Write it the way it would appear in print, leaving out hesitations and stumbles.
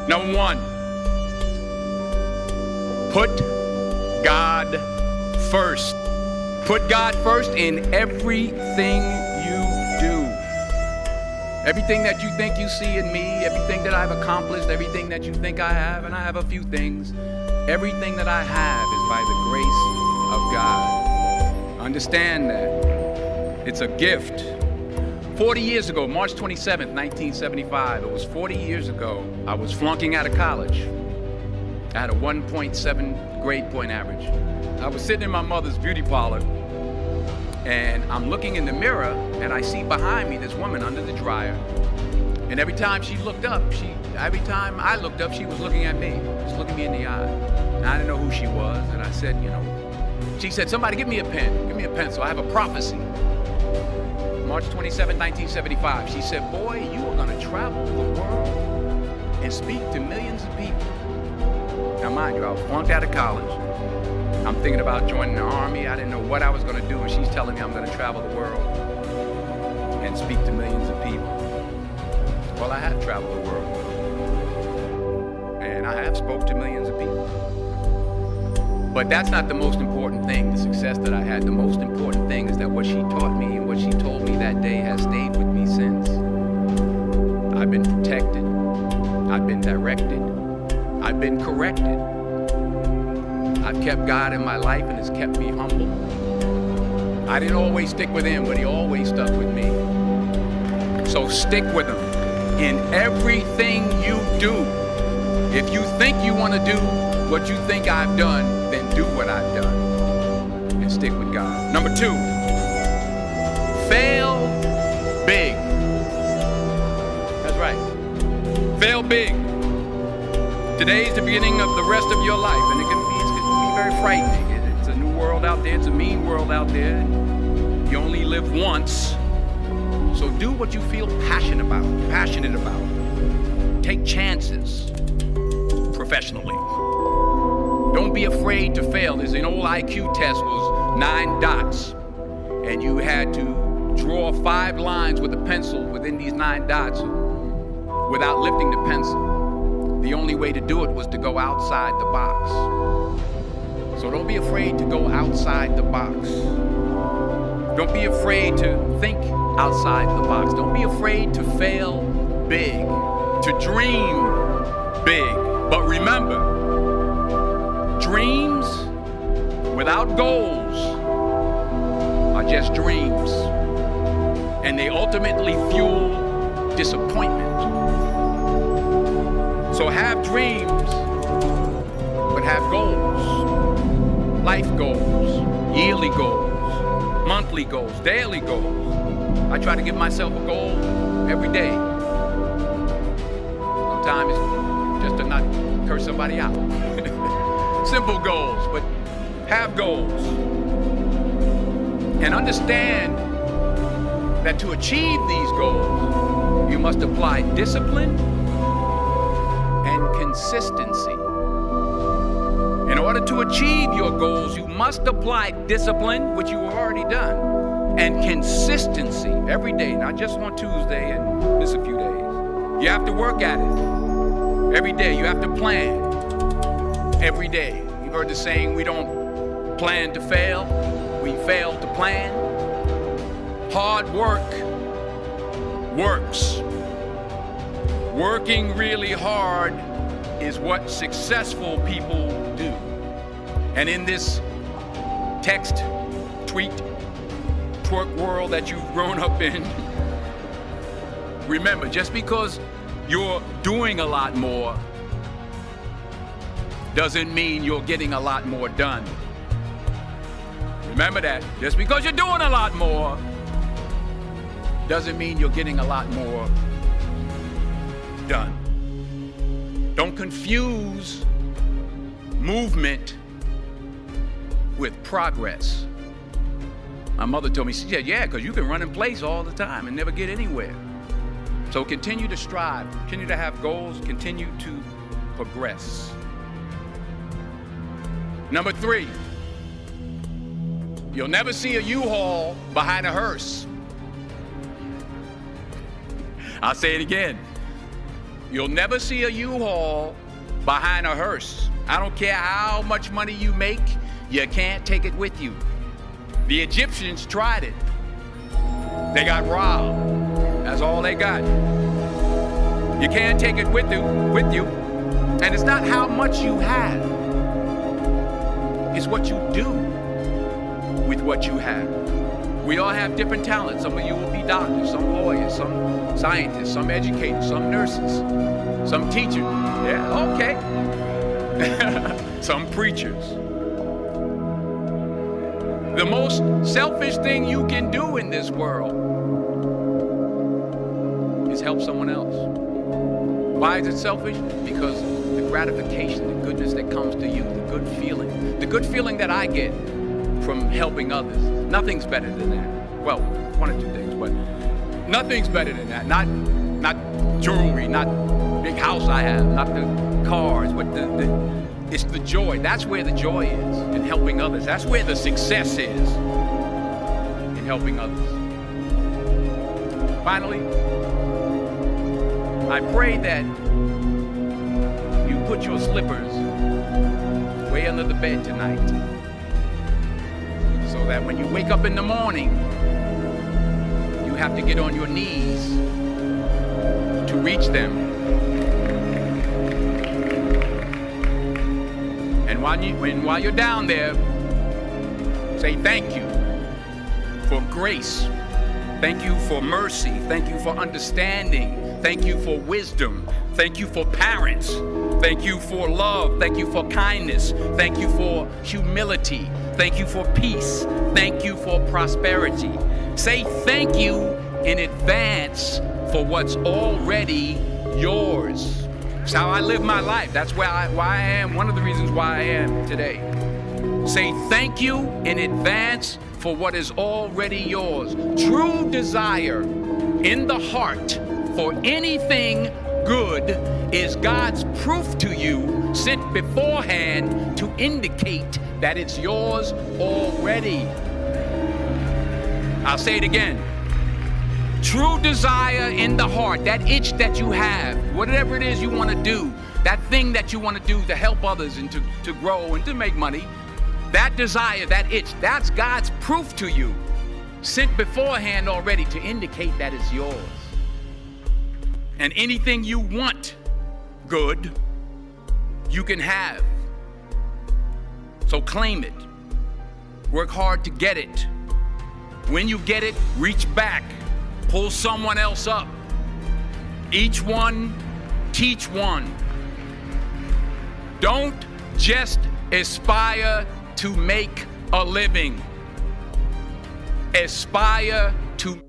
Number one, put God first. Put God first in everything you do. Everything that you think you see in me, everything that I've accomplished, everything that you think I have, and I have a few things, everything that I have is by the grace of God. Understand that. It's a gift. 40 years ago, March 27th, 1975, it was 40 years ago, I was flunking out of college. I had a 1.7 grade point average. I was sitting in my mother's beauty parlor, and I'm looking in the mirror, and I see behind me this woman under the dryer. And every time she looked up, every time I looked up, she was looking at me, just looking me in the eye. And I didn't know who she was, and I said, she said, somebody give me a pen, give me a pencil, I have a prophecy. March 27, 1975, she said, boy, you are gonna travel the world and speak to millions of people. Now mind you, I was flunked out of college. I'm thinking about joining the army. I didn't know what I was gonna do, and she's telling me I'm gonna travel the world and speak to millions of people. Well, I have traveled the world, and I have spoke to millions of people. But that's not the most important thing, the success that I had. The most important thing is that what she taught me and what she told me that day has stayed with me since. I've been protected, I've been directed, I've been corrected. I've kept God in my life, and it's kept me humble. I didn't always stick with him, but he always stuck with me. So stick with him in everything you do. If you think you want to do what you think I've done, then do what I've done and stick with God. Number two, fail big. That's right. Fail big. Today's the beginning of the rest of your life, and it can be very frightening. It's a new world out there. It's a mean world out there. You only live once. So do what you feel passionate about. Take chances professionally. Don't be afraid to fail. There's an old IQ test, was 9 dots, and you had to draw 5 lines with a pencil within these 9 dots without lifting the pencil. The only way to do it was to go outside the box. So don't be afraid to go outside the box. Don't be afraid to think outside the box. Don't be afraid to fail big, to dream big. But remember, dreams without goals are just dreams, and they ultimately fuel disappointment. So have dreams, but have goals. Life goals, yearly goals, monthly goals, daily goals. I try to give myself a goal every day. Sometimes it's just to not curse somebody out. Simple goals, but have goals. And understand that to achieve these goals, you must apply discipline and consistency. In order to achieve your goals, you must apply discipline, which you have already done, and consistency every day, not just on Tuesday and miss a few days. You have to work at it every day. You have to plan every day. You've heard the saying, we don't plan to fail, we fail to plan. Hard work works. Working really hard is what successful people do. And in this text, tweet, twerk world that you've grown up in, remember, just because you're doing a lot more doesn't mean you're getting a lot more done. Remember that. Just because you're doing a lot more doesn't mean you're getting a lot more done. Don't confuse movement with progress. My mother told me, she said, yeah, because you can run in place all the time and never get anywhere. So continue to strive, continue to have goals, continue to progress. Number 3, you'll never see a U-Haul behind a hearse. I'll say it again. You'll never see a U-Haul behind a hearse. I don't care how much money you make, you can't take it with you. The Egyptians tried it. They got robbed. That's all they got. You can't take it with you. And it's not how much you have. It's what you do with what you have. We all have different talents. Some of you will be doctors, some lawyers, some scientists, some educators, some nurses, some teachers. Yeah, okay. Some preachers. The most selfish thing you can do in this world is help someone else. Why is it selfish? Because the gratification, the goodness that comes to you, the good feeling that I get from helping others. Nothing's better than that. Well, one or two things, but nothing's better than that. Not jewelry, not big house I have, not the cars, but it's the joy. That's where the joy is, in helping others. That's where the success is, in helping others. Finally, I pray that you put your slippers way under the bed tonight, so that when you wake up in the morning, you have to get on your knees to reach them. And while you're down there, say thank you for grace. Thank you for mercy. Thank you for understanding. Thank you for wisdom. Thank you for parents. Thank you for love. Thank you for kindness. Thank you for humility. Thank you for peace. Thank you for prosperity. Say thank you in advance for what's already yours. That's how I live my life. That's why I am, one of the reasons why I am today. Say thank you in advance for what is already yours. True desire in the heart for anything good is God's proof to you, sent beforehand to indicate that it's yours already. I'll say it again. True desire in the heart, that itch that you have, whatever it is you want to do, that thing that you want to do to help others and to grow and to make money, that desire, that itch, that's God's proof to you, sent beforehand already to indicate that it's yours. And anything you want good, you can have. So claim it. Work hard to get it. When you get it, reach back. Pull someone else up. Each one, teach one. Don't just aspire to make a living. Aspire to